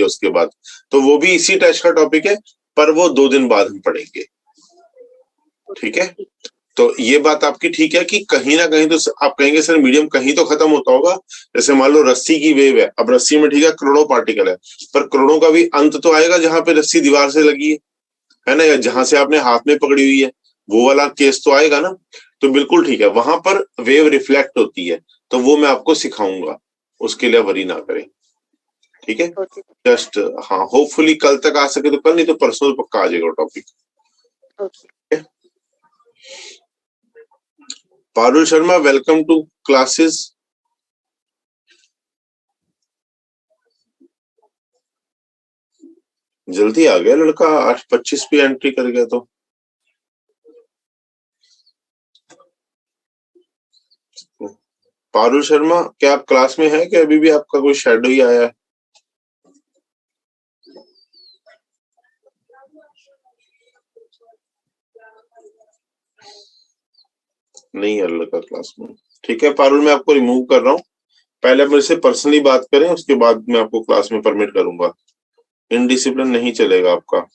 उसके बाद, तो वो भी इसी टेस्ट का टॉपिक है, पर वो 2 दिन बाद हम पढ़ेंगे। ठीक है, तो ये बात आपकी ठीक है कि कहीं ना कहीं तो आप कहेंगे सर मीडियम कहीं तो खत्म होता होगा। जैसे मान लो रस्सी की वेव है, अब रस्सी में ठीक है करोड़ों पार्टिकल है, पर करोड़ों का भी अंत तो आएगा जहां पे रस्सी दीवार से लगी है ना, या जहां से आपने हाथ में पकड़ी हुई है, वो वाला केस तो आएगा ना। तो बिल्कुल ठीक है, वहां पर वेव रिफ्लेक्ट होती है, तो वो मैं आपको सिखाऊंगा, उसके लिए वरी ना करें। ठीक है, जस्ट हाँ, होपफुली कल तक आ सके तो कल, नहीं तो परसों तो पक्का आ जाएगा topic. Parul Sharma, welcome to classes. जल्दी आ गया लड़का, 8:25 पे एंट्री कर गया। तो पारुल शर्मा, क्या आप क्लास में हैं कि अभी भी आपका कोई शैडो ही आया है? नहीं है लड़का क्लास में। ठीक है पारुल, मैं आपको रिमूव कर रहा हूँ, पहले मेरे से पर्सनली बात करें, उसके बाद मैं आपको क्लास में परमिट करूंगा। इनडिसिप्लिन नहीं चलेगा आपका।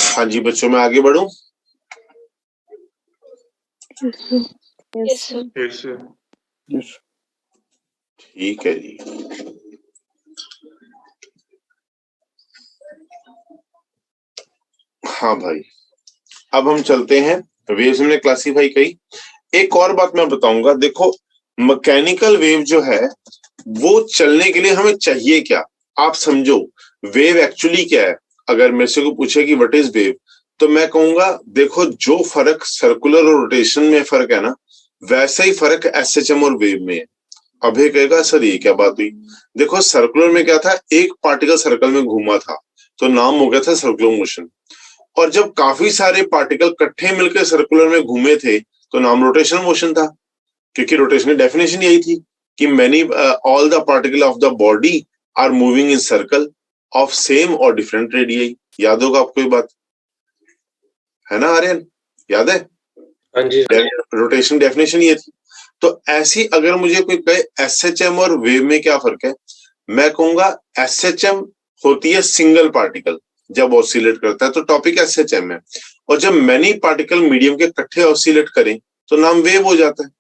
हाँ जी बच्चों, मैं आगे बढ़ूं? ठीक है जी। हाँ भाई, अब हम चलते हैं, वेव्स हमने क्लासीफाई करी। एक और बात मैं बताऊंगा, देखो मैकेनिकल वेव जो है वो चलने के लिए हमें चाहिए क्या, आप समझो। वेव एक्चुअली क्या है? अगर मेरे से कोई पूछे कि व्हाट इज वेव, तो मैं कहूंगा देखो, जो फर्क सर्कुलर और रोटेशन में फर्क है ना, वैसा ही फर्क एसएचएम और वेव में है। अभय कहेगा सर ये क्या बात हुई? देखो सर्कुलर में क्या था, एक पार्टिकल सर्कल में घूमा था, तो नाम हो गया था सर्कुलर मोशन। और जब काफी सारे पार्टिकल इकट्ठे मिलकर सर्कुलर में घूमे थे, तो नाम रोटेशनल मोशन था, क्योंकि रोटेशन की डेफिनेशन यही थी कि many all the particle of the body are moving in circle of same और डिफरेंट रेडियाई। याद होगा आपको ये बात, है ना आर्यन, याद है? हाँ जी। रोटेशन डेफिनेशन ये थी। तो ऐसी अगर मुझे कोई कहे एसएचएम और वेव में क्या फर्क है, मैं कहूंगा एसएचएम होती है सिंगल पार्टिकल जब ऑसिलेट करता है, तो टॉपिक एसएचएम है। और जब मैनी पार्टिकल मीडियम के इकट्ठे ऑसिलेट करें तो नाम वेव हो जाता है।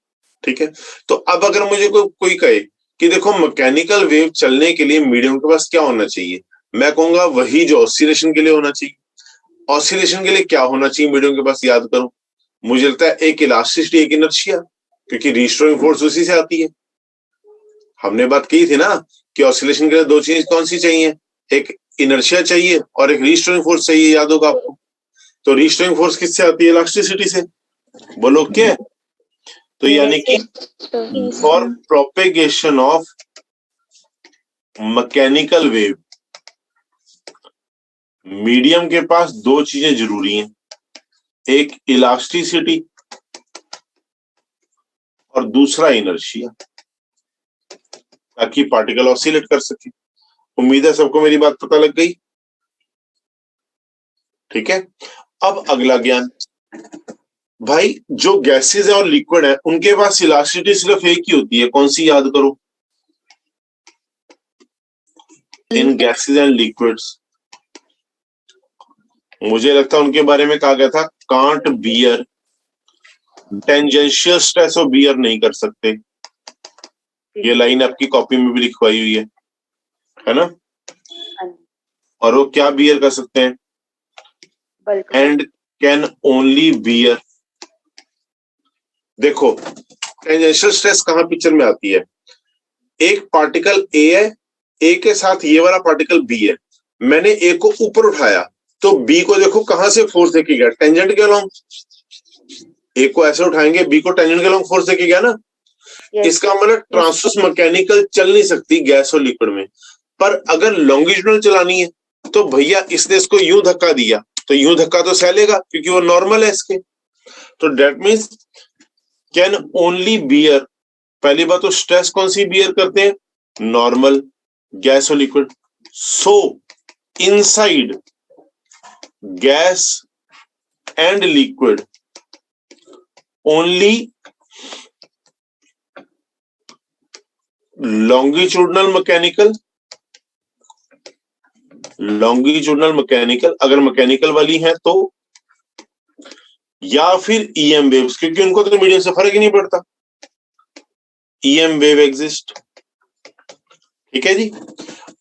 ठीक है, तो अब अगर मुझे कोई कहे कि देखो मैकेनिकल वेव चलने के लिए मीडियम के पास क्या होना चाहिए, मैं कहूंगा वही जो ऑसिलेशन के लिए होना चाहिए। ऑसिलेशन के लिए क्या होना चाहिए मीडियम के पास, याद करो। मुझे लगता है एक इलास्टिसिटी, एक इनर्शिया, क्योंकि रिस्टोरिंग फोर्स उसी से आती है। हमने बात की थी ना कि ऑसिलेशन के लिए 2 चीज कौन सी चाहिए, एक इनर्शिया चाहिए और एक रिस्टोरिंग फोर्स चाहिए, याद होगा आपको। तो रिस्टोरिंग फोर्स किससे आती है? इलास्टिसिटी से। बोलो क्या? तो यानी कि for propagation of mechanical wave medium के पास 2 चीजें जरूरी हैं, एक इलास्टिसिटी और दूसरा इनर्शिया, ताकि पार्टिकल ऑसिलेट कर सके। उम्मीद है सबको मेरी बात पता लग गई। ठीक है, अब अगला ज्ञान भाई, जो गैसेस है और लिक्विड है उनके पास इलास्टिसिटी सिर्फ एक ही होती है, कौन सी? याद करो। इन गैसेस एंड लिक्विड्स मुझे लगता है उनके बारे में कहा गया था, कांट बियर टेंजेंशियल स्ट्रेस, और बियर नहीं कर सकते। ये लाइन आपकी कॉपी में भी लिखवाई हुई है ना? और वो क्या बियर कर सकते हैं? And can only bear. देखो टेंजेंशियल स्ट्रेस कहां पिक्चर में आती है, एक पार्टिकल ए है, ए के साथ ये वाला पार्टिकल बी है, मैंने ए को ऊपर उठाया तो बी को देखो कहां से फोर्स देके गया, टेंजेंट के अलोंग। ए को ऐसे उठाएंगे, बी को टेंजेंट के अलोंग फोर्स देके गया ना। इसका मतलब ट्रांसवर्स मैकेनिकल चल नहीं सकती गैस और लिक्विड में, पर अगर लॉन्गिट्यूडनल चलानी है तो भैया इसने इसको यूं धक्का दिया, तो यूं धक्का तो सह लेगा क्योंकि वो नॉर्मल है इसके। तो that means can only bear. पहली बात तो स्ट्रेस कौन सी बियर करते हैं? नॉर्मल गैस और liquid. So inside gas and liquid only longitudinal mechanical अगर मैकेनिकल वाली है तो, या फिर ईएम वेव्स, क्योंकि उनको तो मीडियम से फर्क ही नहीं पड़ता, ईएम वेव एग्जिस्ट। ठीक है जी।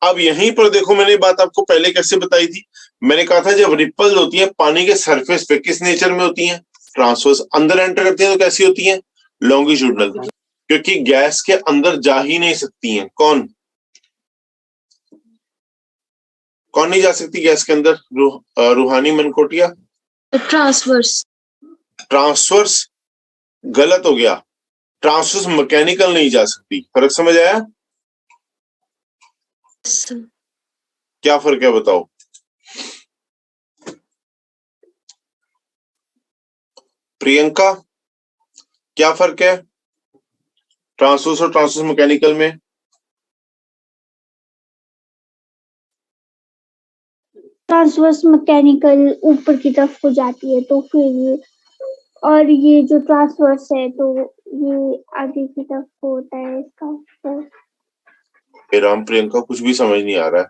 अब यहीं पर देखो, मैंने बात आपको पहले कैसे बताई थी, मैंने कहा था जब रिपल होती है पानी के सरफेस पे किस नेचर में होती है, ट्रांसवर्स, अंदर एंटर करती है तो कैसी होती है, लॉन्गिट्यूडनल, क्योंकि गैस के अंदर जा ही नहीं सकती हैं। कौन नहीं जा सकती गैस के अंदर? रूहानी मनकोटिया? ट्रांसवर्स गलत हो गया, ट्रांसवर्स मैकेनिकल नहीं जा सकती। फर्क समझ आया? क्या फर्क है बताओ? प्रियंका, क्या फर्क है ट्रांसवर्स और ट्रांसवर्स मैकेनिकल में? ट्रांसवर्स मैकेनिकल ऊपर की तरफ को जाती है तो फिर, और ये जो ट्रांसवर्स है तो ये आगे की तरफ को होता है इसका। तो राम, प्रियंका कुछ भी समझ नहीं आ रहा है।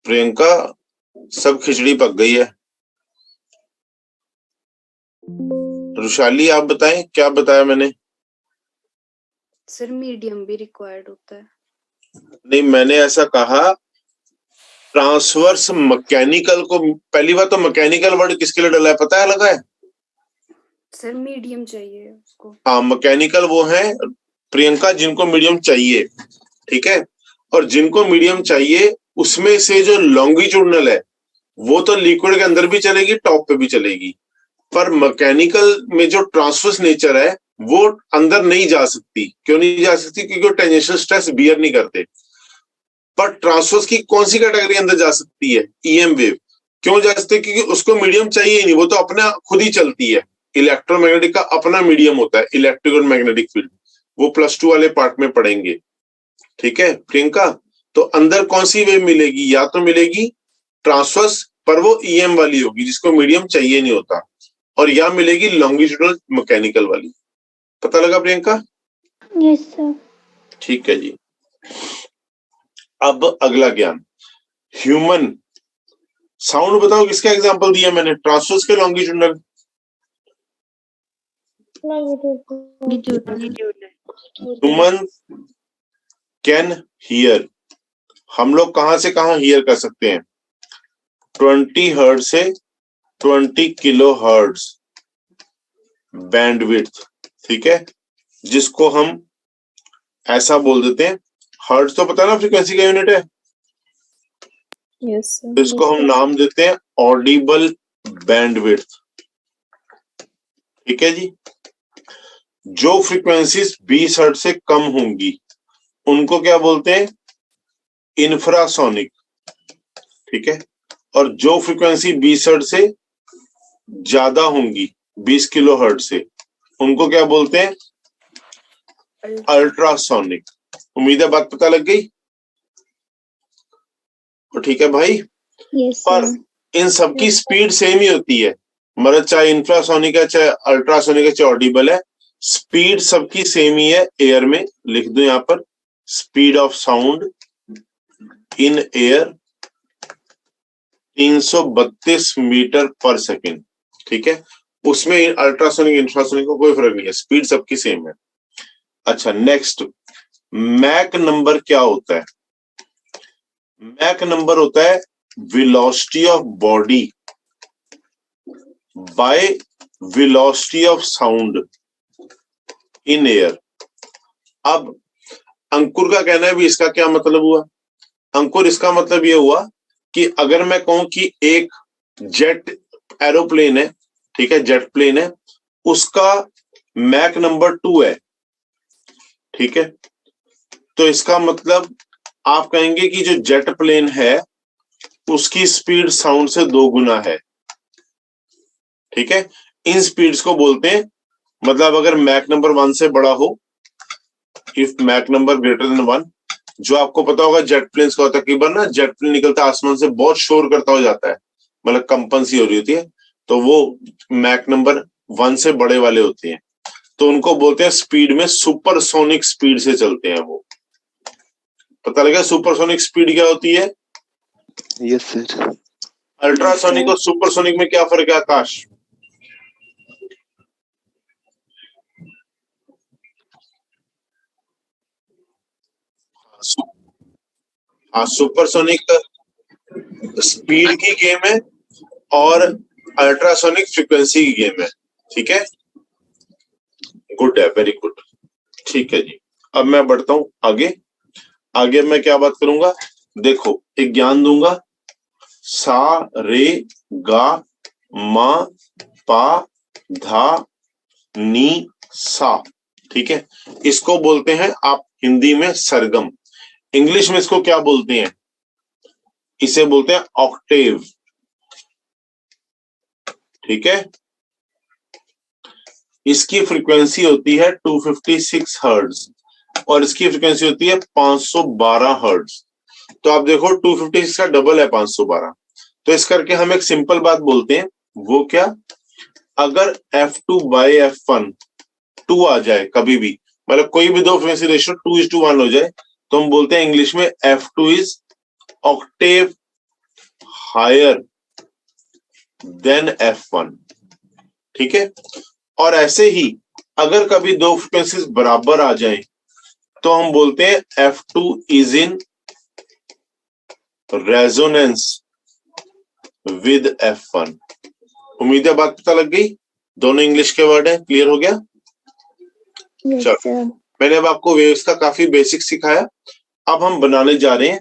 प्रियंका, सब खिचड़ी पक गई है। रुशाली, आप बताएं, क्या बताया मैंने? सर मीडियम भी रिक्वायर्ड होता है। नहीं, मैंने ऐसा कहा ट्रांसवर्स मैकेनिकल को, पहली बात तो मैकेनिकल वर्ड किसके लिए डला है पता है, लगा है? सर मीडियम चाहिए उसको। हाँ, मैकेनिकल वो है प्रियंका जिनको मीडियम चाहिए, ठीक है। और जिनको मीडियम चाहिए उसमें से जो लॉन्गिट्यूडनल है वो तो लिक्विड के अंदर भी चलेगी, टॉप पे भी चलेगी, पर मैकेनिकल में जो ट्रांसवर्स नेचर है वो अंदर नहीं जा सकती। क्यों नहीं जा सकती? क्योंकि वो टेंजेंशियल स्ट्रेस बियर नहीं करते। पर ट्रांसवर्स की कौन सी कैटेगरी अंदर जा सकती है? EM wave. क्यों जा सकती है? क्योंकि उसको मीडियम चाहिए ही नहीं, वो तो अपना खुद ही चलती है। इलेक्ट्रोमैग्नेटिक का अपना मीडियम होता है, इलेक्ट्रिक और मैग्नेटिक फील्ड, वो +2 वाले पार्ट में पढ़ेंगे। ठीक है प्रियंका, तो अंदर कौन सी वेव मिलेगी? या तो मिलेगी ट्रांसवर्स, पर वो ईएम वाली होगी जिसको मीडियम चाहिए नहीं होता, और या मिलेगी लॉन्गिट्यूडनल मैकेनिकल वाली। पता लगा प्रियंका? Yes sir. ठीक है जी। अब अगला ज्ञान, ह्यूमन साउंड बताओ किसका एग्जांपल दिया मैंने, ट्रांसवर्स के लॉन्गिट्यूडनल? ह्यूमन कैन हियर, हम लोग कहां से कहां हियर कर सकते हैं? 20 हर्ट्ज से 20 किलो हर्ट्ज बैंडविड्थ, ठीक है, जिसको हम ऐसा बोल देते हैं, हर्ट्ज तो पता ना फ्रीक्वेंसी का यूनिट है, यस सर। तो इसको हम नाम देते हैं ऑडिबल बैंडविड्थ। ठीक है जी। जो फ्रीक्वेंसीज 20 हर्ट्ज से कम होंगी उनको क्या बोलते हैं? इंफ्रासोनिक। ठीक है। और जो फ्रीक्वेंसी 20 हर्ट्ज से ज्यादा होंगी, 20 किलो हर्ट्ज से, उनको क्या बोलते हैं? अल्ट्रासोनिक। उम्मीद है बात पता लग गई? तो ठीक है भाई। यस पर इन सबकी स्पीड सेम ही होती है, मतलब चाहे इंफ्रासोनिक है, चाहे अल्ट्रासोनिक है, चाहे ऑडिबल है, स्पीड सबकी सेम ही है एयर में। लिख दो यहां पर, speed of sound in air 332 metre per second. ठीक है। उसमें अल्ट्रासोनिक इंफ्रासोनिक को कोई फर्क नहीं है, स्पीड सबकी सेम है। अच्छा, नेक्स्ट, मैक नंबर क्या होता है? मैक नंबर होता है velocity of body by velocity of sound in air. अब अंकुर का कहना है भी इसका क्या मतलब हुआ? अंकुर, इसका मतलब ये हुआ कि अगर मैं कहूं कि एक जेट एरोप्लेन है, ठीक है, जेट प्लेन है, उसका मैक नंबर 2 है, ठीक है, तो इसका मतलब आप कहेंगे कि जो जेट प्लेन है उसकी स्पीड साउंड से 2 गुना है। ठीक है। इन स्पीड्स को बोलते हैं, मतलब अगर मैक नंबर 1 से बड़ा हो, if Mach number greater than 1, जो आपको पता होगा जेट प्लेन्स का होता है, कई बार ना जेट प्लेन निकलता है आसमान से, बहुत शोर करता हो जाता है, मतलब कंपन सी हो रही होती है, तो वो मैक नंबर 1 से बड़े वाले होते हैं, तो उनको बोलते हैं स्पीड में सुपरसोनिक स्पीड से चलते हैं वो। पता लगा सुपरसोनिक स्पीड क्या होती है? Yes sir. अल्ट्रासोनिक और सुपरसोनिक में क्या फर्क है आकाश? हाँ, सुपरसोनिक स्पीड की गेम है और अल्ट्रासोनिक फ्रीक्वेंसी की गेम है। ठीक है, गुड है, वेरी गुड। ठीक है जी, अब मैं बढ़ता हूं आगे। आगे मैं क्या बात करूंगा? देखो, एक ज्ञान दूंगा। सा रे गा मा पा धा नी सा। ठीक है, इसको बोलते हैं आप हिंदी में सरगम। इंग्लिश में इसको क्या बोलते हैं? इसे बोलते हैं ऑक्टेव। ठीक है, इसकी फ्रीक्वेंसी होती है 256 हर्ट्ज और इसकी फ्रीक्वेंसी होती है 512 हर्ट्ज। तो आप देखो 256 का डबल है 512। तो इस करके हम एक सिंपल बात बोलते हैं, वो क्या? अगर F2 बाय F1 2 आ जाए कभी भी, मतलब कोई भी दो फ्रीक्वेंसी रेशियो 2:1 हो जाए, तो हम बोलते हैं इंग्लिश में F2 is Octave higher than F1। ठीक है, और ऐसे ही अगर कभी दो फ्रीक्वेंसीज बराबर आ जाएं, तो हम बोलते हैं F2 is in resonance with F1। उम्मीद है बात पता लग गई। दोनों इंग्लिश के वर्ड है, क्लियर हो गया? यस चलो, सर। मैंने अब आपको वेव्स का काफी बेसिक सिखाया। अब हम बनाने जा रहे हैं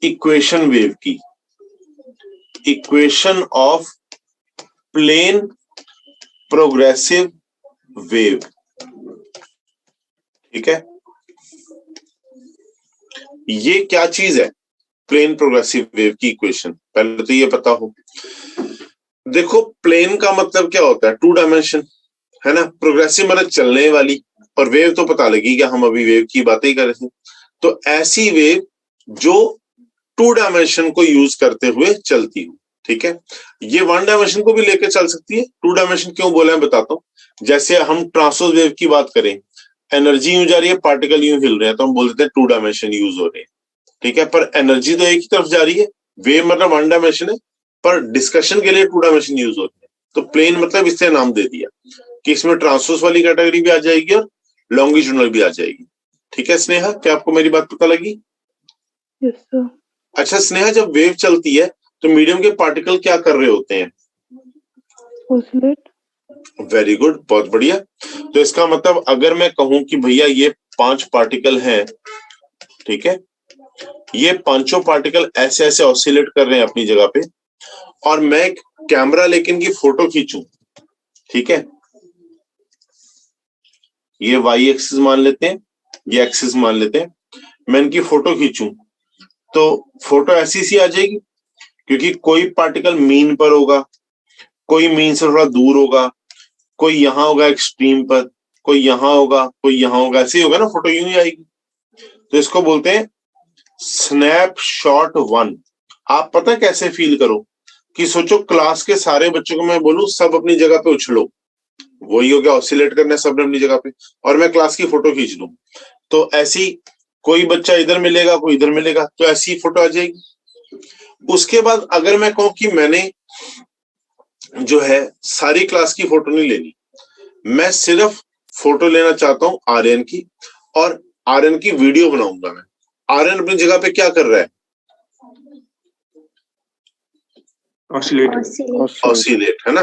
इक्वेशन वेव की, equation of plane progressive wave. ठीक है, ये क्या चीज है प्लेन प्रोग्रेसिव वेव की इक्वेशन? पहले तो ये पता हो। देखो, प्लेन का मतलब क्या होता है? 2 डायमेंशन, है ना। प्रोग्रेसिव मतलब चलने वाली, और वेव तो पता लगी कि हम अभी वेव की बातें ही कर रहे थे। तो ऐसी वेव जो 2 डायमेंशन को यूज करते हुए चलती हो। ठीक है, ये 1 डायमेंशन को भी लेकर चल सकती है। 2 डायमेंशन क्यों बोला है बताता हूं। जैसे हम ट्रांसवर्स वेव की बात करें, एनर्जी यूं जा रही है, पार्टिकल यूं हिल रहे हैं, तो हम बोल देते हैं 2 डायमेंशन यूज हो रहे हैं। ठीक है, पर एनर्जी तो एक ही तरफ जा रही है। वेव मतलब 1 डायमेंशन है, पर डिस्कशन के लिए 2 डायमेंशन यूज होते हैं। तो प्लेन मतलब इससे नाम दे दिया कि इसमें ट्रांसवर्स वाली कैटेगरी भी आ जाएगी और लॉन्गिट्यूडनल भी आ जाएगी। ठीक है स्नेहा, क्या आपको मेरी बात पता लगी? Yes sir. अच्छा स्नेहा, जब वेव चलती है तो मीडियम के पार्टिकल क्या कर रहे होते हैं? ऑसिलेट। वेरी गुड, बहुत बढ़िया। तो इसका मतलब अगर मैं कहूं कि भैया ये 5 पार्टिकल हैं, ठीक है, ये पांचों पार्टिकल ऐसे ऐसे ऑसिलेट कर रहे हैं अपनी जगह पे, और मैं एक कैमरा लेके इनकी फोटो खींचूं। ठीक है, ये वाई एक्सिस मान लेते हैं, ये एक्सिस मान लेते हैं। मैं इनकी फोटो खींचूं तो फोटो ऐसी सी आ जाएगी, क्योंकि कोई पार्टिकल मीन पर होगा, कोई मीन से थोड़ा दूर होगा, कोई यहाँ होगा एक्सट्रीम पर, कोई यहाँ होगा, कोई यहाँ होगा, ऐसे ही होगा ना, फोटो यूं ही आएगी। तो इसको बोलते हैं स्नैपशॉट 1। आप पता कैसे फील करो कि सोचो क्लास के सारे बच्चों को मैं बोलूं सब अपनी जगह पे उछलो, वही हो गया, ऑसिलेट करना है सबने अपनी जगह पे, और मैं क्लास की फोटो खींच लूं, तो ऐसी कोई बच्चा इधर मिलेगा, कोई इधर मिलेगा, तो ऐसी फोटो आ जाएगी। उसके बाद अगर मैं कहूं कि मैंने जो है सारी क्लास की फोटो नहीं लेनी, मैं सिर्फ फोटो लेना चाहता हूं आर्यन की, और आर्यन की वीडियो बनाऊंगा मैं। आर्यन अपनी जगह पे क्या कर रहा है? ऑसिलेट, है ना।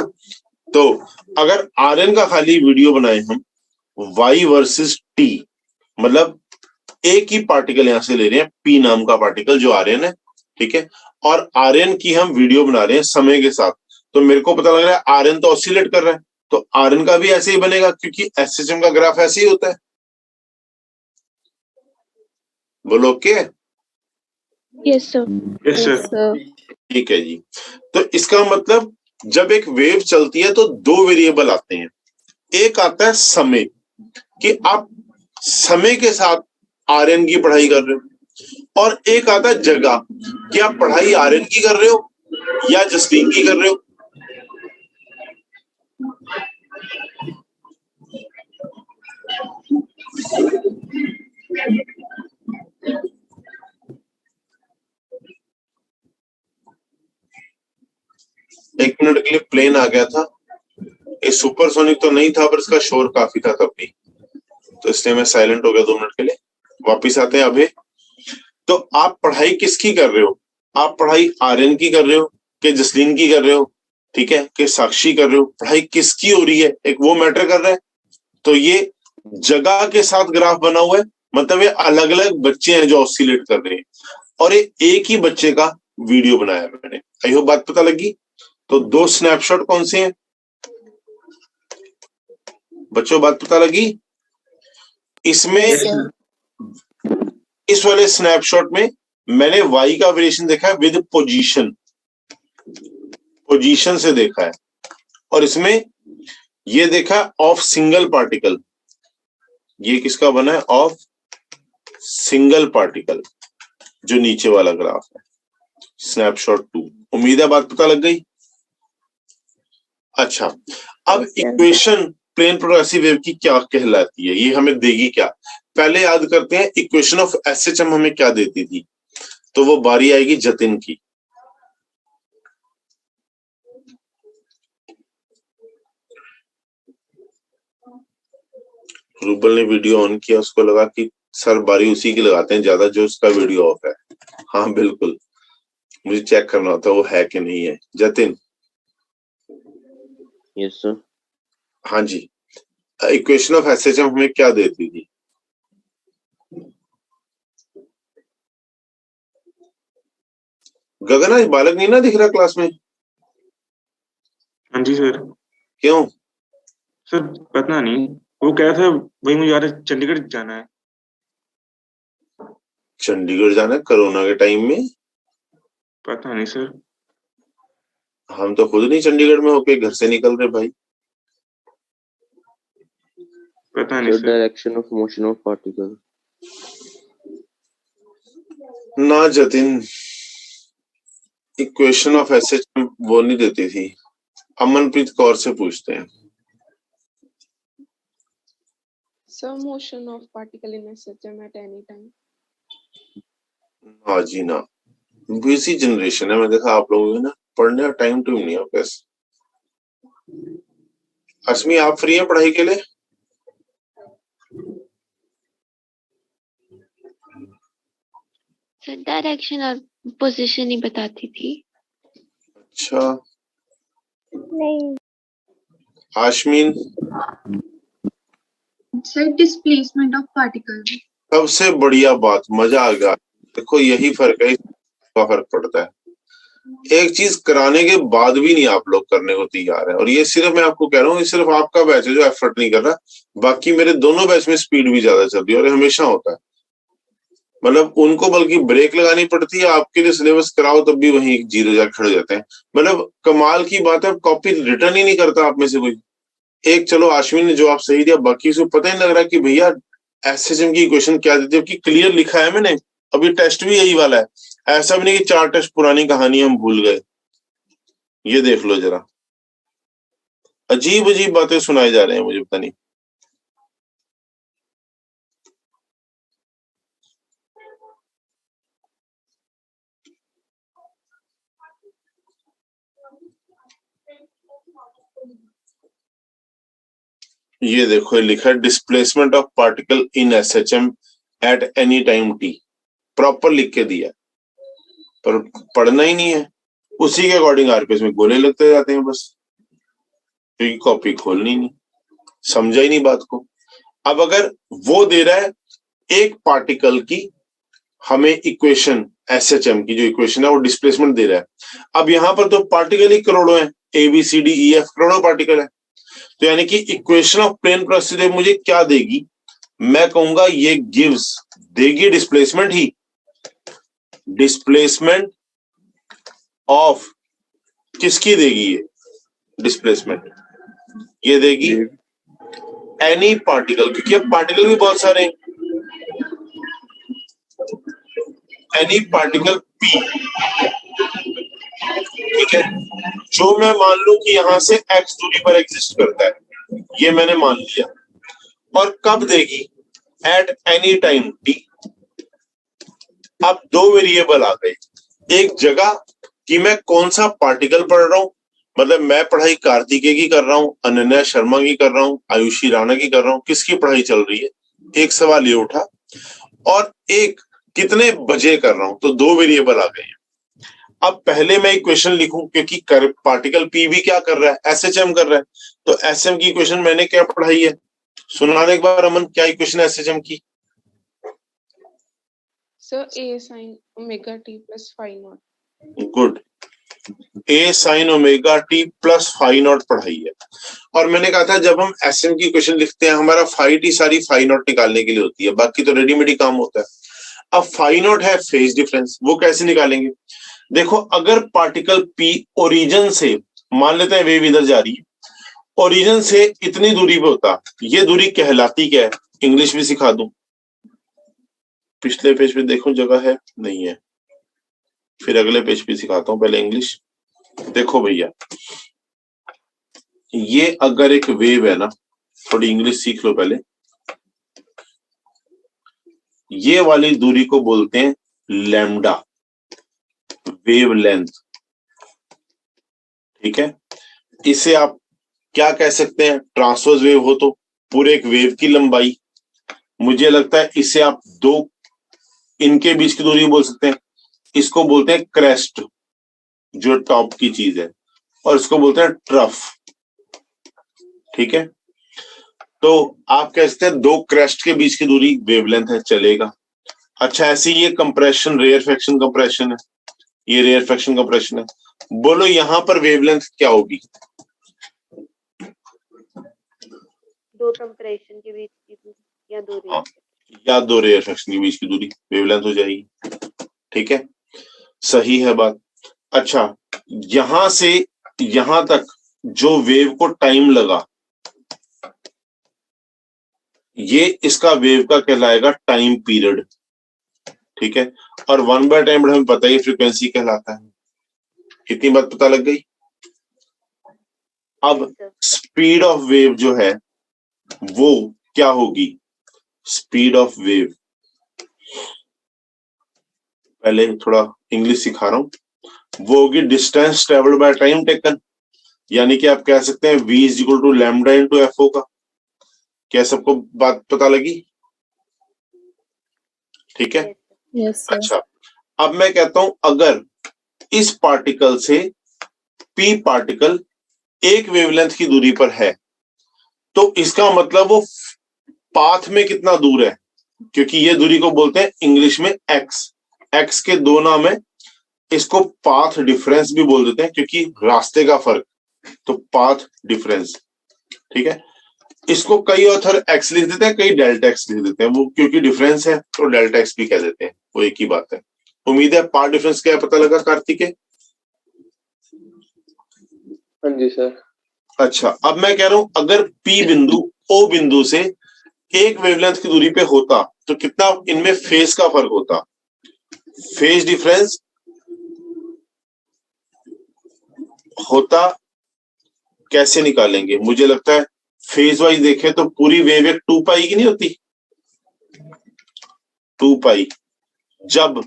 तो अगर आर्यन का खाली वीडियो बनाए हम, वाई वर्सेस टी, मतलब एक ही पार्टिकल यहां से ले रहे हैं, पी नाम का पार्टिकल जो आर्यन है, ठीक है, और आर्यन की हम वीडियो बना रहे हैं समय के साथ, तो मेरे को पता लग रहा है आर्यन तो ऑसिलेट कर रहा है, तो आर्यन का भी ऐसे ही बनेगा, क्योंकि एसएचएम का ग्राफ ऐसे ही होता है। बोलो okay? Yes sir. Yes sir. ठीक है जी। तो इसका मतलब जब एक वेव चलती है तो 2 वेरिएबल आते हैं। एक आता है समय, कि आप समय के साथ आर्यन की पढ़ाई कर रहे हो, और एक आता है जगह, कि आप पढ़ाई आर्यन की कर रहे हो या जसलीन की कर रहे हो। एक मिनट के लिए प्लेन आ गया था, ये सुपरसोनिक तो नहीं था पर इसका शोर काफी था तब भी, तो इसलिए मैं साइलेंट हो गया 2 मिनट के लिए। वापिस आते हैं अभी। तो आप पढ़ाई किसकी कर रहे हो? आप पढ़ाई आर्यन की कर रहे हो कि जसलीन की कर रहे हो, ठीक है, कि साक्षी कर रहे हो? पढ़ाई किसकी हो रही है, एक वो मैटर कर रहा है। तो ये जगह के साथ ग्राफ बना हुआ है, मतलब ये अलग अलग बच्चे हैं जो ऑसिलेट कर रहे हैं, और ये एक ही बच्चे का वीडियो बनाया है मैंने। आई होप बात पता लगी। तो 2 स्नैपशॉट कौन से हैं बच्चों, बात पता लगी? इसमें इस वाले स्नैपशॉट में मैंने y का वेरिएशन देखा है विद पोजीशन, पोजीशन से देखा है, और इसमें ये देखा ऑफ सिंगल पार्टिकल। ये किसका बना है? ऑफ सिंगल पार्टिकल, जो नीचे वाला ग्राफ है, स्नैपशॉट 2। उम्मीद है बात पता लग गई। अच्छा, अब इक्वेशन प्लेन प्रोग्रेसिव वेव की क्या कहलाती है, ये हमें देगी क्या? पहले याद करते हैं इक्वेशन ऑफ एसएचएम हमें क्या देती थी, तो वो बारी आएगी जतिन की। रूबल ने वीडियो ऑन किया, उसको लगा कि सर बारी उसी की लगाते हैं ज्यादा जो उसका वीडियो ऑफ है। हाँ बिल्कुल, मुझे चेक करना होता है वो है कि नहीं है। जतिन। Yes sir. हाँ जी, इक्वेशन ऑफ एसएचएम हमें क्या देती थी? गगन आज बालक नहीं ना दिख रहा क्लास में? हाँ जी सर। क्यों? सर पता नहीं, वो कह रहा था वही मुझे यार चंडीगढ़ जाना है। चंडीगढ़ जाना है कोरोना के टाइम में? पता नहीं सर। हम तो खुद नहीं चंडीगढ़ में होके घर से निकल रहे भाई। पता नहीं sir sir. Direction of motion of particle. ना जतिन, इक्वेशन ऑफ एसएचएम वो नहीं देती थी। अमनप्रीत कौर से पूछते हैं। Sir, motion of particle in SHM at any time. हाँ जी ना, बिजी जनरेशन है। मैं देखा आप लोगों को ना पढ़ने का टाइम टू नहीं है कैसे। अश्मी आप फ्री हैं पढ़ाई के लिए? सर डायरेक्शन और पोजीशन ही बताती थी। अच्छा, नहीं Ashmeen. Sir displacement of particle. सबसे बढ़िया बात, मजा आ गया। देखो यही फर्क है, इसका फर्क पड़ता है। एक चीज कराने के बाद भी नहीं आप लोग करने को तैयार है, और ये सिर्फ मैं आपको कह रहा हूँ, ये सिर्फ आपका बैच है जो एफर्ट नहीं कर रहा। बाकी मेरे दोनों बैच में स्पीड भी ज्यादा चल रही है, और हमेशा होता है। मतलब उनको बल्कि ब्रेक लगानी पड़ती है, आपके लिए सिलेबस कराओ तब भी वहीं 0 जाकर खड़े जाते हैं। मतलब कमाल की बात है, कॉपी रिटर्न ही नहीं करता आप में से कोई एक। चलो आश्विन ने जवाब सही दिया, बाकी से पता ही लग रहा है कि भैया एसएचएम की इक्वेशन क्या देती है, कि क्लियर लिखा है मैंने। अभी टेस्ट भी यही वाला है, ऐसा भी नहीं कि 4 टेस्ट पुरानी कहानी हम भूल गए। ये देख लो जरा, अजीब अजीब बातें सुनाई जा रहे हैं मुझे, पता नहीं। ये देखो, ये लिखा है displacement of particle in SHM eight any time T. Proper लिख के दिया, पर पढ़ना ही नहीं है। उसी के अकॉर्डिंग आरपीएस में गोले लगते जाते हैं बस, क्योंकि कॉपी खोलनी नहीं, समझा ही नहीं बात को। अब अगर वो दे रहा है एक पार्टिकल की हमें इक्वेशन, एसएचएम की जो इक्वेशन है वो डिस्प्लेसमेंट दे रहा है। अब यहां पर तो पार्टिकल ही करोड़ों हैं, A B C D E F करोड़ों पार्टिकल है। तो यानी कि इक्वेशन ऑफ प्लेन प्रोसीजर मुझे क्या देगी? मैं कहूंगा ये गिव्स, देगी डिस्प्लेसमेंट ही, डिस्प्लेसमेंट ऑफ किसकी देगी? ये डिस्प्लेसमेंट ये देगी एनी पार्टिकल, क्योंकि अब पार्टिकल भी बहुत सारे हैं। एनी पार्टिकल पी, ठीक है, जो मैं मान लू कि यहां से एक्स दूरी पर एग्जिस्ट करता है, ये मैंने मान लिया। और कब देगी? Eight any time t। अब दो वेरिएबल आ गए, एक जगह कि मैं कौन सा पार्टिकल पढ़ रहा हूं, मतलब मैं पढ़ाई कार्तिकेय की कर रहा हूं, अनन्या शर्मा की कर रहा हूं, आयुषी राणा की कर रहा हूं, किसकी पढ़ाई चल रही है, एक सवाल ये उठा। और एक कितने बजे कर रहा हूं, तो दो वेरिएबल आ गए हैं। अब पहले मैं इक्वेशन लिखूं, क्योंकि पार्टिकल पी भी क्या कर रहा है, एसएचएम कर रहा है, तो एसएम की इक्वेशन मैंने क्या पढ़ाई है, सुनाने एक बार अमन, क्या इक्वेशन है एसएचएम की? Sir, A sin omega t plus phi naught. Good, A sine omega t plus phi naught पढ़ाई है। और मैंने कहा था जब हम एसएम की इक्वेशन लिखते हैं हमारा फाई टी सारी फाई नॉट निकालने के लिए होती है, बाकी तो रेडीमेड ही काम होता है। अब फाई नॉट है फेज डिफरेंस, वो कैसे निकालेंगे? देखो, अगर पार्टिकल पी ओरिजिन से, मान लेते हैं वेव इधर जा रही है, ओरिजिन से इतनी दूरी पे होता, ये दूरी कहलाती क्या है, इंग्लिश भी सिखा दूं, पिछले पेज पे देखो जगह है नहीं है, फिर अगले पेज पे सिखाता हूं, पहले इंग्लिश देखो भैया। ये अगर एक वेव है ना, थोड़ी इंग्लिश सीख लो पहले, ये वाली दूरी को बोलते हैं लैम्डा, वेव लेंथ, ठीक है। इसे आप क्या कह सकते हैं, ट्रांसवर्स वेव हो तो पूरे एक वेव की लंबाई, मुझे लगता है इसे आप दो इनके बीच की दूरी बोल सकते हैं, इसको बोलते हैं क्रेस्ट जो टॉप की चीज है, और इसको बोलते हैं ट्रफ, ठीक है। तो आप कह सकते हैं दो क्रेस्ट के बीच की दूरी वेवलेंथ है, चलेगा। अच्छा, ऐसे ये कंप्रेशन रेयर फ्रैक्शन कंप्रेशन है, ये रेयर फ्रैक्शन कंप्रेशन है, बोलो यहां पर वेवलेंथ क्या होगी? दो कंप्रेशन के बीच की दूरी या दो रेयर, या दो रेयर फ्रैक्शन के बीच की दूरी वेवलेंथ हो जाएगी, ठीक है, सही है बात। अच्छा, यहां से यहां तक जो वेव को टाइम लगा, ये इसका वेव का कहलाएगा टाइम पीरियड, ठीक है। और 1 टाइम हमें पता ही फ्रीक्वेंसी कहलाता है। कितनी बात पता लग गई? अब स्पीड ऑफ वेव जो है वो क्या होगी? स्पीड ऑफ वेव, पहले थोड़ा इंग्लिश सिखा रहा हूं, वो होगी distance travelled by time taken, यानी कि आप कह सकते हैं v is equal to lambda into f o का। क्या सबको बात पता लगी? ठीक है, अच्छा, अब मैं कहता हूं अगर इस पार्टिकल से p पार्टिकल एक वेवलेंथ की दूरी पर है, तो इसका मतलब वो पाथ में कितना दूर है, क्योंकि ये दूरी को बोलते हैं इंग्लिश में x के दो नाम है, इसको पाथ डिफरेंस भी बोल देते हैं क्योंकि रास्ते का फर्क, तो पाथ डिफरेंस, ठीक है। इसको कई ऑथर x लिख देते हैं, कई डेल्टा x लिख देते हैं, वो क्योंकि डिफरेंस है तो डेल्टा x भी कह देते हैं, वो एक ही बात है। उम्मीद है पाथ डिफरेंस क्या पता लगा कार्तिकेय? हाँ जी सर। अच्छा, अब मैं कह रहा हूं अगर P बिंदु O बिंदु से एक वेवलेंथ की दूरी पे होता तो कितना इनमें फेज का फर्क होता? फेज डिफरेंस होता, कैसे निकालेंगे? मुझे लगता है फेज वाइज देखें तो पूरी वेव एक 2 पाई की नहीं होती, 2 पाई, जब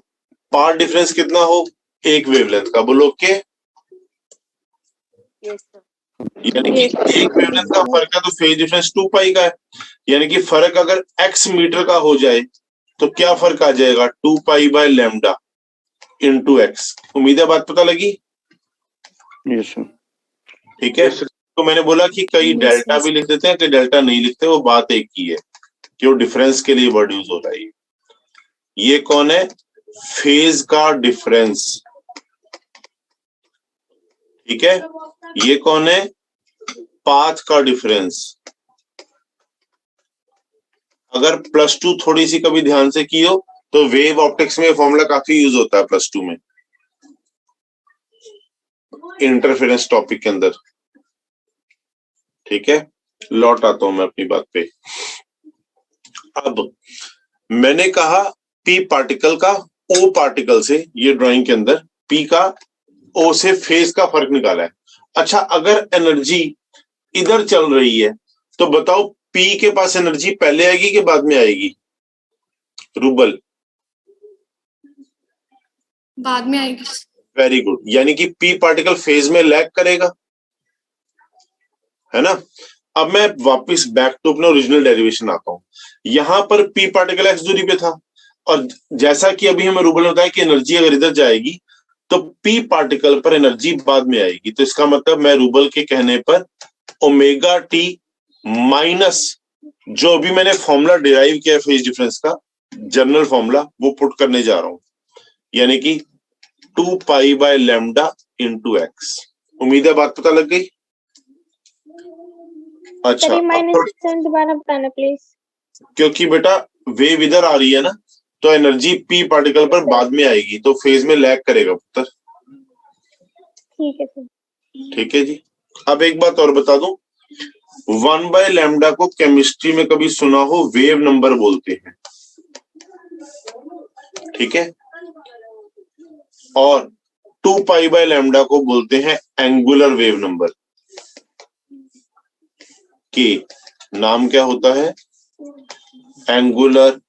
पाथ डिफरेंस कितना हो एक वेवलेंथ का, बोलो के, यानी कि एक वेवलेंथ का फर्क है तो फेज डिफरेंस 2 पाई का है, यानी कि फर्क अगर x मीटर का हो जाए तो क्या फर्क आ जाएगा? 2 pi by lambda into x। उम्मीद है बात पता लगी? Yes sir. ठीक है, तो मैंने बोला कि कई डेल्टा भी लिख देते हैं, कई डेल्टा नहीं लिखते, वो बात एक ही है कि वो डिफरेंस के लिए वर्ड यूज हो रहा है। ये कौन है? फेज का डिफरेंस, ठीक है। ये कौन है? पाथ का डिफरेंस। अगर +2 थोड़ी सी कभी ध्यान से की हो तो वेव ऑप्टिक्स में फॉर्मूला काफी यूज होता है +2 में, इंटरफेरेंस टॉपिक के अंदर, ठीक है। लौट आता हूं मैं अपनी बात पे। अब मैंने कहा P पार्टिकल का O पार्टिकल से, ये ड्राइंग के अंदर P का O से फेज का फर्क निकाला है। अच्छा, अगर एनर्जी इधर चल रही है तो बताओ P के पास एनर्जी पहले आएगी कि बाद में आएगी? रूबल? बाद में आएगी। वेरी गुड, यानी कि P पार्टिकल फेज में लैग करेगा, है ना। अब मैं वापस बैक टू अपना ओरिजिनल डेरिवेशन आता हूं। यहां पर P पार्टिकल x दूरी पे था, और जैसा कि अभी हमें रूबल ने बताया कि एनर्जी अगर इधर जाएगी तो P पार्टिकल पर एनर्जी बाद में आएगी। तो इसका मतलब मैं रूबल के कहने पर ओमेगा टी माइनस जो अभी मैंने फॉर्मूला डिराइव किया है फेज डिफरेंस का, जनरल फॉर्मूला, वो पुट करने जा रहा हूं, यानी कि 2 pi by lambda into x. उम्मीद है बात पता लग गई? अच्छा, दोबारा बताना प्लीज। क्योंकि बेटा वेव इधर आ रही है ना, तो एनर्जी P पार्टिकल पर बाद में आएगी, तो फेज में लैग करेगा पुत्र। ठीक है सर। ठीक है जी। अब एक बात और बता दूं, 1 बाय लैम्डा को केमिस्ट्री में कभी सुना हो वेव नंबर बोलते हैं, ठीक है, और 2 पाई बाय लैम्डा को बोलते हैं एंगुलर वेव नंबर। के नाम क्या होता है? Angular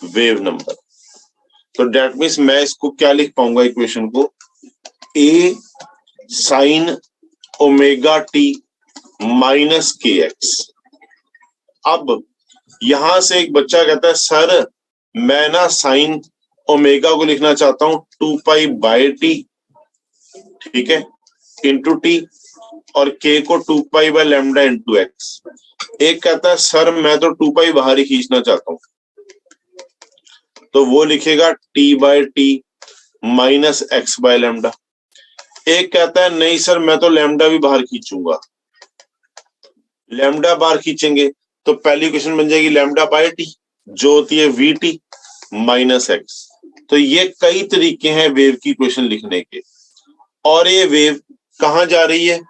wave number. तो डेट मीन्स मैं इसको क्या लिख पाऊंगा इक्वेशन को? ए sine omega t minus k x. अब यहां से एक बच्चा कहता है सर मैं ना साइन ओमेगा को लिखना चाहता हूं 2 पाई बाय टी, ठीक है, इंटू टी, और के को 2 pi by lambda into x. एक कहता है सर मैं तो 2 पाई बाहर ही खींचना चाहता हूं, तो वो लिखेगा t by t minus x by lambda. एक कहता है नहीं सर मैं तो लैम्डा भी बाहर खींचूंगा, लैम्डा बाहर खींचेंगे तो पहली इक्वेशन बन जाएगी लैम्डा बाय टी जो होती है वी टी माइनस एक्स। तो ये कई तरीके हैं वेव की इक्वेशन लिखने के। और ये वेव कहां जा रही है?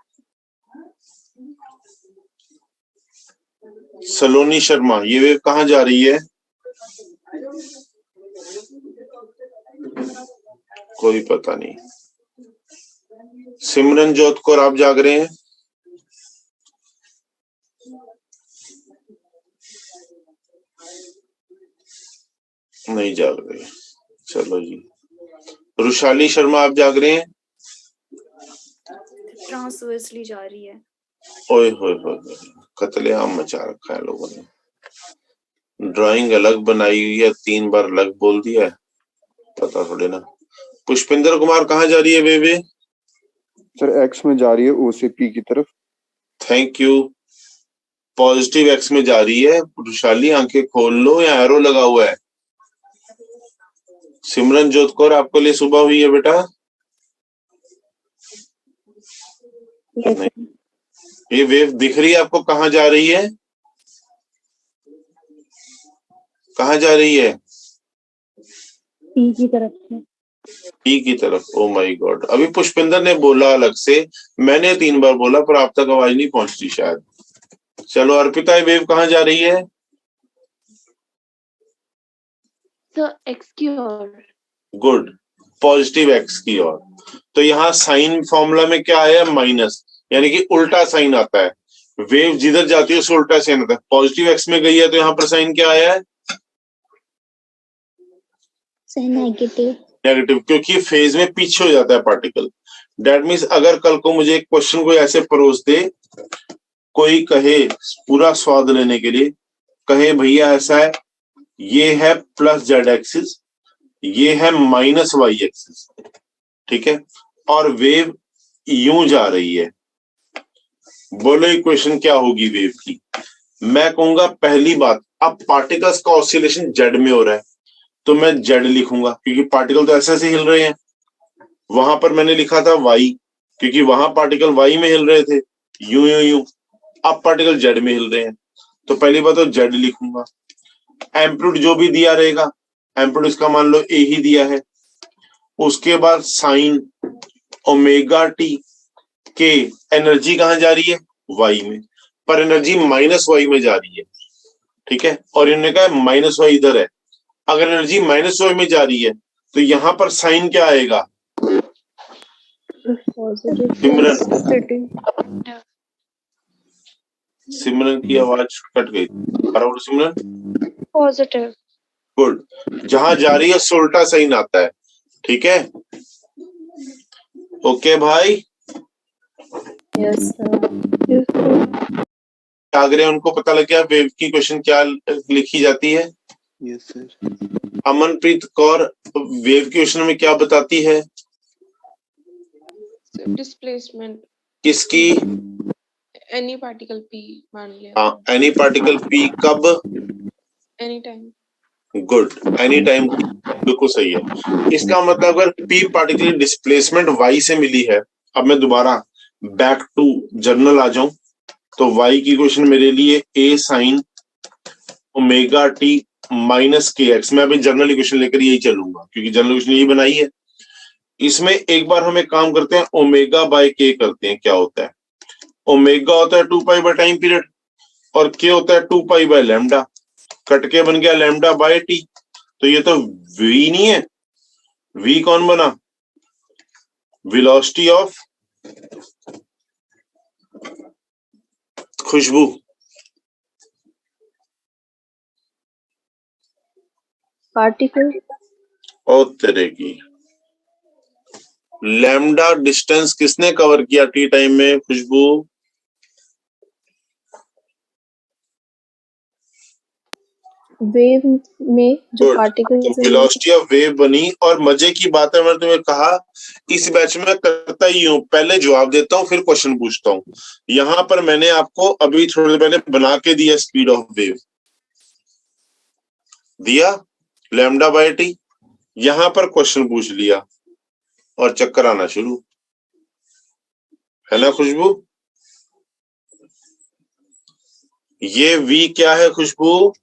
सलोनी शर्मा, ये वेव कहां जा रही है? कोई पता नहीं। सिमरन जोत कौर आप जाग रहे हैं? नहीं जाग रहे, चलो जी। रुशाली शर्मा आप जाग रहे हैं? ट्रांसवर्सली जा रही है। ओए होए होए, कत्लेआम मचा रखा है लोगों ने। ड्राइंग अलग बनाई हुई है, 3 बार अलग बोल दिया है, पता थोड़े ना। पुष्पिंदर कुमार कहाँ जा रही है बेबे? सर एक्स में जा रही है, ओ से पी की तरफ। Thank you. पॉजिटिव एक्स में जा रही है। रुशाली आंखें खोल लो, या एरो लगा हुआ है? सिमरन जोत कौर आपको लिए सुबह हुई है बेटा? नहीं। ये वेव दिख रही है आपको कहाँ जा रही है? कहाँ जा रही है? पी की तरफ से। पी की तरफ। ओ माय गॉड, अभी पुष्पिंदर ने बोला अलग से, मैंने 3 बार बोला पर आप तक आवाज नहीं पहुंचती शायद। चलो अर्पिता, ये वेव कहाँ जा रही है? तो एक्स की ओर। गुड, पॉजिटिव एक्स की ओर। तो यहाँ साइन फॉर्मूला में क्या आया? माइनस, यानी कि उल्टा साइन आता है। वेव जिधर जाती है उससे उल्टा साइन आता है। पॉजिटिव एक्स में गई है तो यहाँ पर साइन क्या आया है? नेगेटिव। नेगेटिव, क्योंकि फेज में पीछे हो जाता है पार्टिकल। दैट मीन्स अगर कल को मुझे एक क्वेश्चन को ऐसे परोस दे, कोई कहे पूरा स्वाद लेने के लिए, कहे भैया ऐसा है, ये है प्लस जेड एक्सिस, ये है माइनस वाई एक्सिस, ठीक है, और वेव यूं जा रही है, बोलो इक्वेशन क्या होगी वेव की? मैं कहूंगा पहली बात, अब पार्टिकल्स का ऑसिलेशन जेड में हो रहा है तो मैं जेड लिखूंगा क्योंकि पार्टिकल तो ऐसे ऐसे हिल रहे हैं। वहां पर मैंने लिखा था वाई क्योंकि वहां पार्टिकल वाई में हिल रहे थे, यूं यूं यूं। अब पार्टिकल जेड में हिल रहे हैं तो पहली बात तो जेड लिखूंगा। एम्पलीट्यूड जो भी दिया रहेगा, एम्पलीट्यूड इसका मान लो ए ही दिया है, उसके बाद साइन ओमेगा टी के एनर्जी कहां जा रही है? वाई में, पर एनर्जी माइनस वाई में जा रही है, ठीक है, और इन्होंने कहा माइनस वाई इधर है। अगर एनर्जी माइनस वाई में जा रही है तो यहां पर साइन क्या आएगा? सिमरन, सिमरन की आवाज कट गई, बराबर सिमरन? पॉजिटिव। गुड, जहां जा रही है सो उल्टा साइन आता है, ठीक है? ओके भाई, यस आगरे उनको पता लग गया वेव की क्वेश्चन क्या लिखी जाती है? Yes sir. Amanpreet Kaur wave की क्वेश्चन में क्या बताती है? डिस्प्लेसमेंट किसकी? एनी पार्टिकल पी मान लिया। हाँ, एनी पार्टिकल पी कब? Any time. Good, any time, बिल्कुल सही है। इसका मतलब अगर पी पार्टिकल डिस्प्लेसमेंट वाई से मिली है, अब मैं दोबारा बैक टू जर्नल आ जाऊं, तो वाई की क्वेश्चन मेरे लिए ए sine omega t minus k x, मैं अभी जर्नल इक्वेशन लेकर यही चलूंगा क्योंकि जर्नल इक्वेशन यही बनाई है। इसमें एक बार हम एक काम करते हैं, ओमेगा बाय के करते हैं। क्या होता है? ओमेगा होता है 2 पाई बाय टाइम पीरियड और के होता है 2 पाई बाय लैम्डा, कट के बन गया लैम्डा बाय टी। तो ये तो वी नहीं है, वी कौन बना? Velocity of Khushboo. पार्टिकल ओ तेरे की, लैम्डा डिस्टेंस किसने कवर किया टी टाइम में? खुशबू। वेव में जो good, particles velocity of wave बनी। और मजे की बात है, मैंने तुम्हें कहा इस बैच में करता ही हूँ, पहले जवाब देता हूँ फिर क्वेश्चन पूछता हूँ। यहां पर मैंने आपको अभी थोड़ी देर पहले बना के दिया स्पीड ऑफ वेव, दिया लैम्डा बाय टी, यहां पर क्वेश्चन पूछ लिया और चक्कर आना शुरू, है ना खुशबू? ये वी क्या है खुशबू?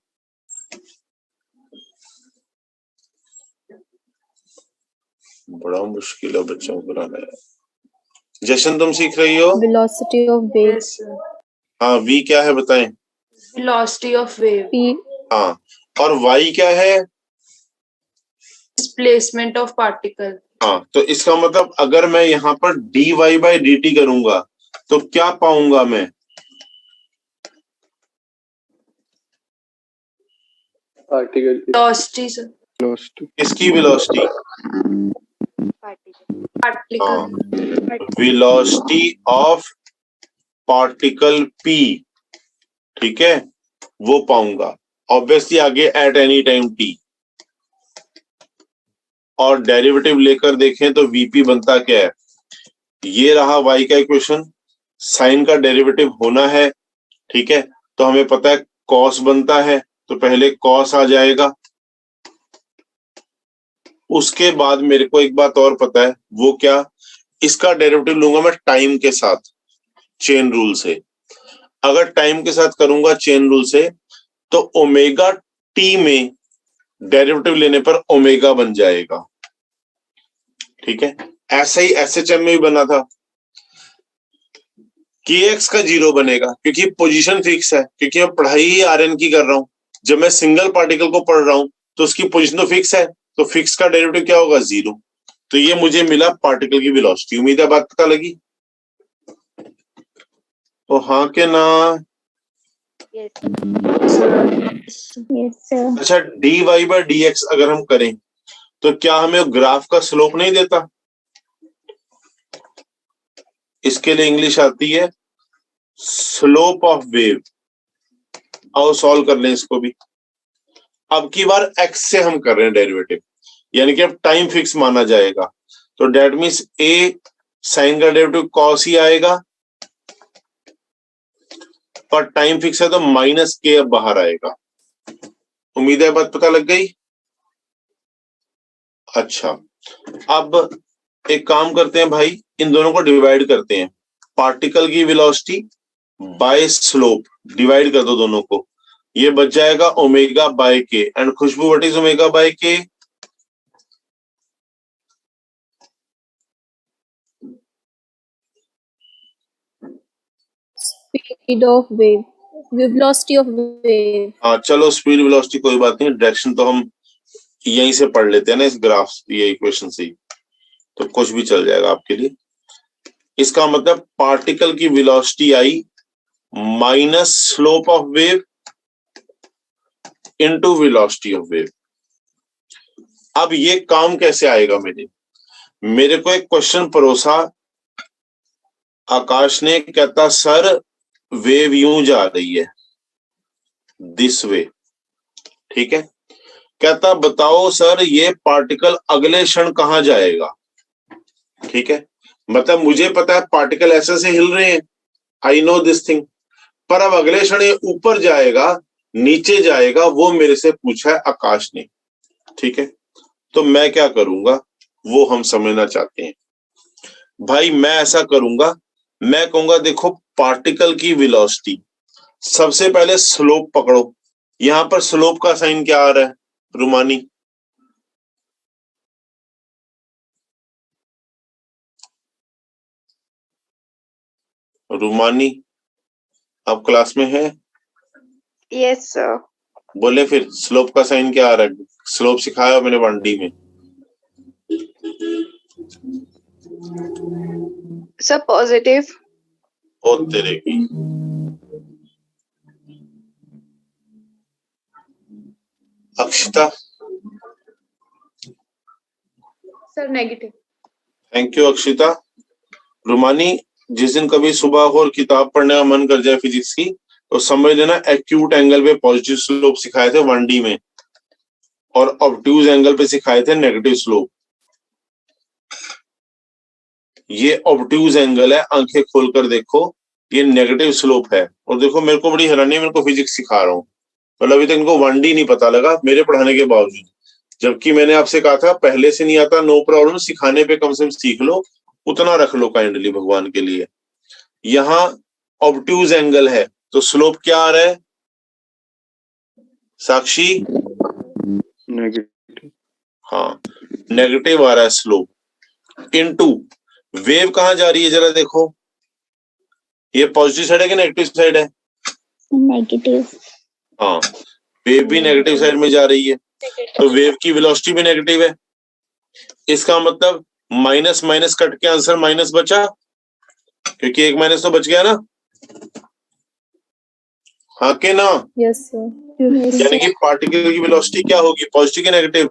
बड़ा मुश्किल है बच्चों को कराना है। जशन तुम सीख रही हो? वेलोसिटी ऑफ वेव हाँ, वी क्या है बताएं? Velocity of wave. पी हाँ, और वाई क्या है? Displacement of particle. हाँ, तो इसका मतलब अगर मैं यहाँ पर d y by d t करूंगा तो क्या पाऊंगा मैं? पार्टिकल की वेलोसिटी सर। वेलोसिटी। किसकी velocity? Particle. Particle. Velocity of particle p, ठीक है, वो पाऊंगा ऑब्वियसली आगे एट एनी टाइम टी। और डेरिवेटिव लेकर देखें तो वीपी बनता क्या है? ये रहा वाई का इक्वेशन, साइन का डेरिवेटिव होना है, ठीक है, तो हमें पता है कॉस बनता है, तो पहले कॉस आ जाएगा। उसके बाद मेरे को एक बात और पता है, वो क्या? इसका डेरिवेटिव लूंगा मैं टाइम के साथ, चेन रूल से। अगर टाइम के साथ करूंगा चेन रूल से तो ओमेगा टी में डेरिवेटिव लेने पर ओमेगा बन जाएगा, ठीक है। ऐसा ही एसएचएम में भी बना था, के एक्स का 0 बनेगा क्योंकि पोजीशन फिक्स है, क्योंकि मैं पढ़ाई ही आरएन की कर रहा हूं। जब मैं सिंगल पार्टिकल को पढ़ रहा हूं तो उसकी पोजीशन तो फिक्स है, तो फिक्स का डेरिवेटिव क्या होगा? 0। तो ये मुझे मिला पार्टिकल की वेलोसिटी। उम्मीद है बात पता लगी? तो हाँ के ना? Yes sir. अच्छा, d y by d x अगर हम करें तो क्या हमें ग्राफ का स्लोप नहीं देता? इसके लिए इंग्लिश आती है स्लोप ऑफ वेव। आओ सॉल्व कर लें इसको भी। अब की बार एक्स से हम कर रहे हैं डेरिवेटिव, यानी कि अब टाइम फिक्स माना जाएगा, तो डेट मीन्स ए साइन का डेरिवेटिव कॉस ही आएगा, और टाइम फिक्स है तो माइनस के अब बाहर आएगा। उम्मीद है बात पता लग गई? अच्छा, अब एक काम करते हैं भाई, इन दोनों को डिवाइड करते हैं, पार्टिकल की वेलोसिटी बाय स्लोप, डिवाइड कर दो दोनों को, ये बच जाएगा omega by k. And Khushboo, what is omega by k? Speed of wave, velocity of wave. हाँ चलो, स्पीड वेलोसिटी कोई बात नहीं, डायरेक्शन तो हम यहीं से पढ़ लेते हैं ना, इस ग्राफ ये इक्वेशन से ही, तो कुछ भी चल जाएगा आपके लिए। इसका मतलब पार्टिकल की velocity I minus slope of wave into velocity of wave. अब ये काम कैसे आएगा? मेरे को एक क्वेश्चन परोसा आकाश ने, कहता सर वेव यूं जा रही है, दिस वे, ठीक है। कहता बताओ सर ये पार्टिकल अगले क्षण कहां जाएगा, ठीक है। मतलब मुझे पता है पार्टिकल ऐसे से हिल रहे हैं, आई नो दिस थिंग, पर अब अगले क्षण ये ऊपर जाएगा नीचे जाएगा, वो मेरे से पूछा है आकाश ने, ठीक है। तो मैं क्या करूंगा वो हम समझना चाहते हैं। भाई मैं ऐसा करूंगा, मैं कहूंगा देखो पार्टिकल की वेलोसिटी, सबसे पहले स्लोप पकड़ो। यहां पर स्लोप का साइन क्या आ रहा है रुमानी? रुमानी अब क्लास में है? Yes sir. बोले फिर स्लोप का साइन क्या आ रहा है? स्लोप सिखाया मैंने 1D में। Sir positive. ओ तेरे की, Akshita? Sir negative. Thank you Akshita. Rumani जिस दिन कभी सुबह और किताब पढ़ने का मन कर जाए फिजिक्स की, तो समझ लेना एक्यूट एंगल पे पॉजिटिव स्लोप सिखाए थे 1D में, और ऑब्ट्यूज एंगल पे सिखाए थे नेगेटिव स्लोप। ये ऑब्ट्यूज एंगल है, आंखें खोलकर देखो, ये नेगेटिव स्लोप है। और देखो मेरे को बड़ी हैरानी है, मेरे को फिजिक्स सिखा रहा हूँ, मतलब अभी तक इनको 1D नहीं पता लगा मेरे पढ़ाने के बावजूद, जबकि मैंने आपसे कहा था पहले से नहीं आता नो प्रॉब्लम, सिखाने पे कम से कम सीख लो, उतना रख लो काइंडली भगवान के लिए। यहाँ ऑब्ट्यूज एंगल है तो स्लोप क्या आ रहा है साक्षी? नेगेटिव। हाँ नेगेटिव आ रहा है स्लोप। इनटू वेव कहां जा रही है जरा देखो, ये पॉजिटिव साइड है कि नेगेटिव साइड है? नेगेटिव। हाँ वेव भी नेगेटिव साइड में जा रही है, तो वेव की वेलोसिटी भी नेगेटिव है। इसका मतलब माइनस माइनस कट के आंसर माइनस बचा, क्योंकि एक माइनस तो बच गया ना, हाँ के ना? Yes, sir. यानी कि पार्टिकल की वेलोसिटी क्या होगी, पॉजिटिव की नेगेटिव?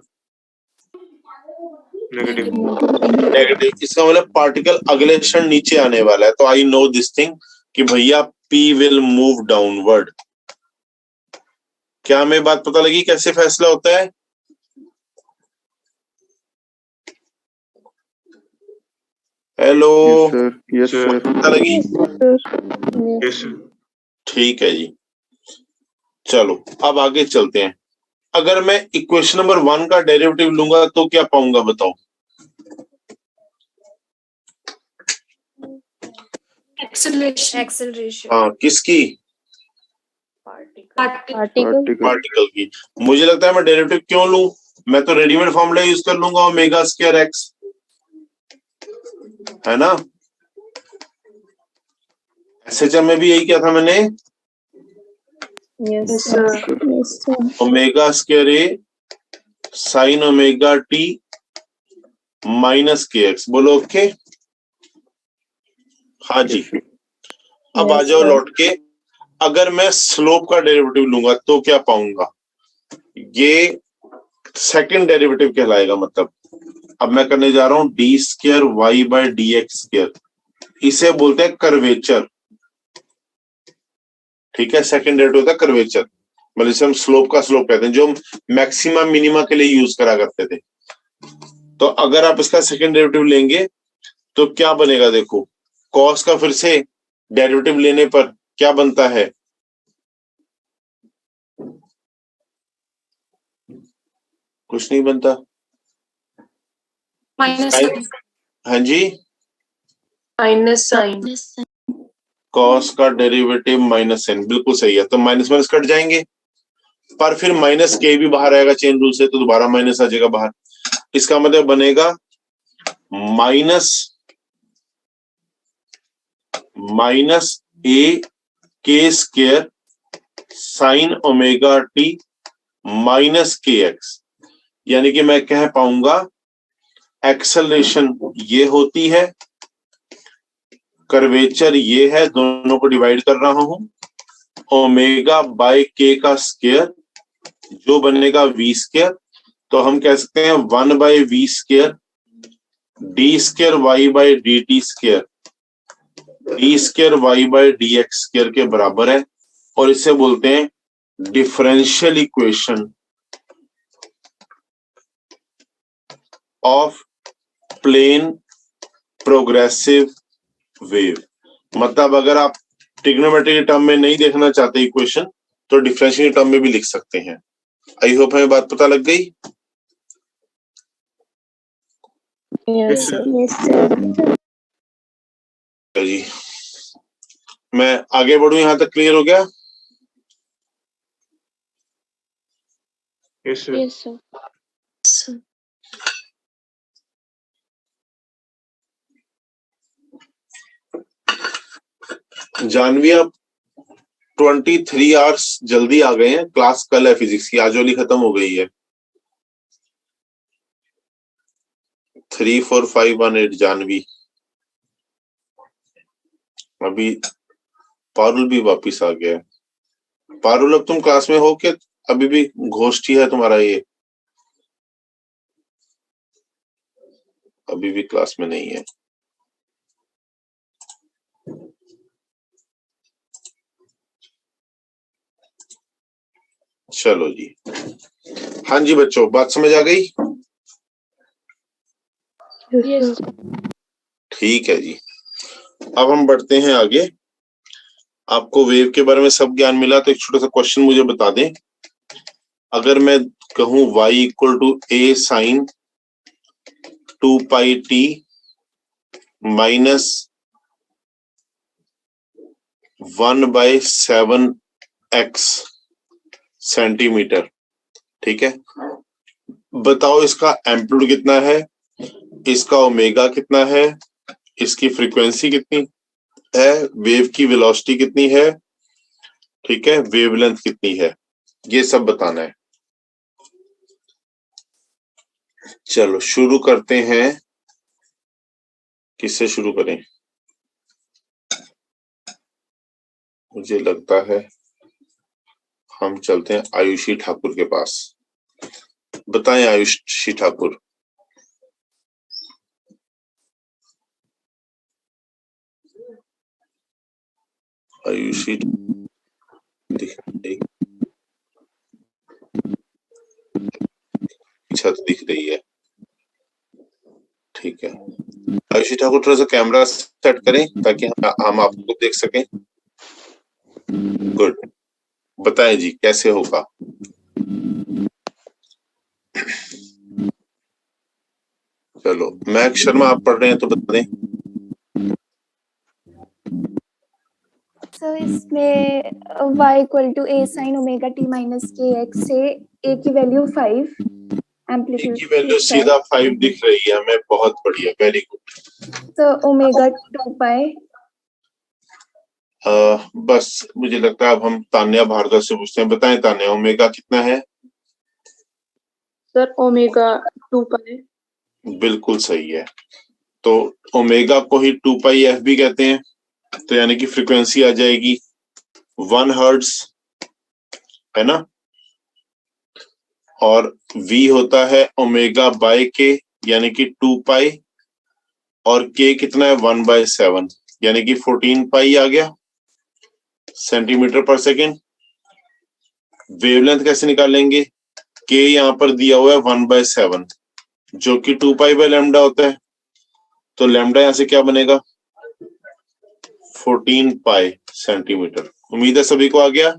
नेगेटिव। नेगेटिव। इसका मतलब पार्टिकल अगले क्षण नीचे आने वाला है, तो आई नो दिस थिंग कि भैया P विल मूव डाउनवर्ड। क्या हमें बात पता लगी कैसे फैसला होता है? Hello yes sir. पता लगी? Yes sir. ठीक है जी, चलो अब आगे चलते हैं। अगर मैं इक्वेशन नंबर 1 का डेरिवेटिव लूंगा तो क्या पाऊंगा बताओ? एक्सेलरेशन हाँ किसकी? Particle. पार्टिकल की। मुझे लगता है मैं डेरिवेटिव क्यों लूं, मैं तो रेडीमेड फॉर्मूला यूज कर लूंगा ओमेगा स्क्वायर एक्स, है ना? एसएचएम में भी यही किया था मैंने, Yes, sir. Yes sir. Omega square A sine omega t minus k x. बोलो ओके? हाँ जी। अब आ Yes, जाओ sir. लौट के, अगर मैं स्लोप का डेरिवेटिव लूंगा तो क्या पाऊंगा? ये सेकंड डेरिवेटिव कहलाएगा। मतलब अब मैं करने जा रहा हूं d square y by d x square, इसे बोलते हैं कर्वेचर, ठीक है। सेकंड डेरिवेटिव होता है कर्वेचर, मतलब इसे हम स्लोप का स्लोप कहते हैं, जो हम मैक्सिमम मिनिमा के लिए यूज करा करते थे। तो अगर आप इसका सेकंड डेरिवेटिव लेंगे तो क्या बनेगा देखो, कॉस का फिर से डेरिवेटिव लेने पर क्या बनता है? कुछ नहीं बनता। हाँ जी, Minus sign. कॉस का डेरिवेटिव माइनस साइन, बिल्कुल सही है। तो माइनस माइनस कट जाएंगे, पर फिर माइनस के भी बाहर आएगा चेन रूल से, तो दोबारा माइनस आ जाएगा बाहर। इसका मतलब बनेगा माइनस ए के square sine omega t minus k x. यानी कि मैं कह पाऊंगा एक्सेलरेशन ये होती है कर्वेचर ये है, दोनों को डिवाइड कर रहा हूं, ओमेगा बाय के का स्क्वायर जो बनेगा वी स्क्वायर, तो हम कह सकते हैं 1 by v square d square y by d t square d square y by d x square के बराबर है, और इसे बोलते हैं differential equation of plane progressive wave. मतलब अगर आप ट्रिग्नोमेट्री के टर्म में नहीं देखना चाहते इक्वेशन, तो डिफरेंशियल टर्म में भी लिख सकते हैं। आई होप हमें बात पता लग गई। Yes, sir. Yes, sir. जी, मैं आगे बढ़ू, यहां तक क्लियर हो गया? Yes sir. Yes, sir. Janvi, अब 23 आवर्स जल्दी आ गए हैं, क्लास कल है फिजिक्स की, आज वाली खत्म हो गई है। 3 4 5 1 8 जानवी, अभी पारुल भी वापिस आ गया है। पारुल, अब तुम क्लास में हो कि अभी भी गोष्ठी है तुम्हारा ये? अभी भी क्लास में नहीं है। चलो जी, हाँ जी बच्चों, बात समझ आ गई? Yes. ठीक है जी, अब हम बढ़ते हैं आगे। आपको वेव के बारे में सब ज्ञान मिला, तो एक छोटा सा क्वेश्चन मुझे बता दें। अगर मैं कहूं y equal to a sine 2 pi t minus 1/7x centimetre, ठीक है, बताओ इसका एम्पलीट्यूड कितना है, इसका ओमेगा कितना है, इसकी फ्रीक्वेंसी कितनी है, वेव की वेलोसिटी कितनी है, ठीक है, वेवलेंथ कितनी है, ये सब बताना है। चलो शुरू करते हैं, किससे शुरू करें? मुझे लगता है हम चलते हैं आयुषी ठाकुर के पास। बताएं आयुषी ठाकुर। आयुषी छत दिख रही है, ठीक है। आयुषी ठाकुर थोड़ा सा कैमरा सेट करें ताकि हम आपको देख सकें। गुड, बताएं जी कैसे होगा? चलो मैक शर्मा, आप पढ़ रहे हैं तो बता दें। सर इसमें y equal to a sine omega t minus k x से a की वैल्यू 5, एम्पलीट्यूड की वैल्यू सीधा 5 दिख रही है हमें, बहुत बढ़िया, वेरी गुड। तो ओमेगा 2 पाई। बस मुझे लगता है अब हम तान्या भारद्वाज से पूछते हैं। बताएं तान्या, ओमेगा कितना है? सर ओमेगा 2 पाई। बिल्कुल सही है। तो ओमेगा को ही 2 पाई एफ भी कहते हैं, तो यानी कि फ्रीक्वेंसी आ जाएगी 1 हर्ट्ज, है ना। और v होता है ओमेगा बाय के, यानी कि 2 पाई, और k कितना है 1/7, यानी कि 14 पाई आ गया सेंटीमीटर पर सेकेंड। वेवलेंथ कैसे निकालेंगे? k यहाँ पर दिया हुआ है 1/7, जो कि 2 पाई बाय लैम्डा होता है, तो लैम्डा यहाँ से क्या बनेगा 14 पाई सेंटीमीटर। उम्मीद है सभी को आ गया।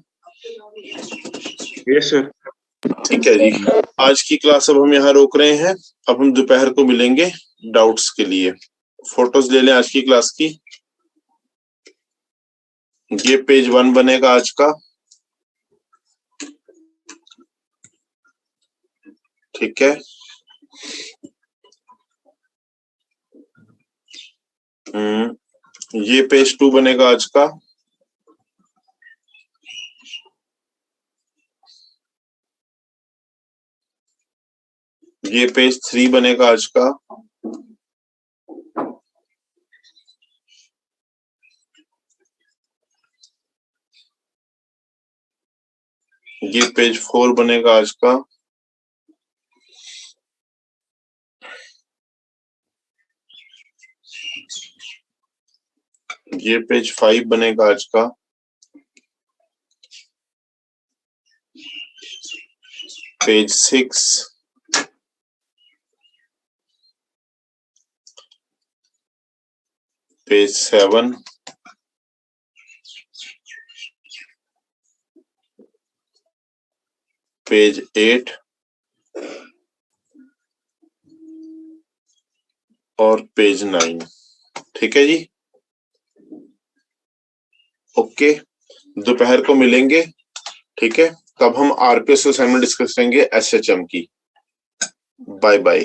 Yes sir. ठीक है जी, आज की क्लास अब हम यहाँ रोक रहे हैं। अब हम दोपहर को मिलेंगे डाउट्स के लिए। फोटोज ले लें आज की क्लास की। ये पेज 1 बनेगा आज का, ठीक है। ये पेज 2 बनेगा आज का। ये पेज 3 बनेगा आज का। ये पेज 4 बनेगा आज का। ये पेज 5 बनेगा आज का। पेज 6, पेज 7, पेज 8 और पेज 9। ठीक है जी, ओके। दोपहर को मिलेंगे, ठीक है, तब हम आरपीएस असाइनमेंट डिस्कस करेंगे एसएचएम की। Bye bye.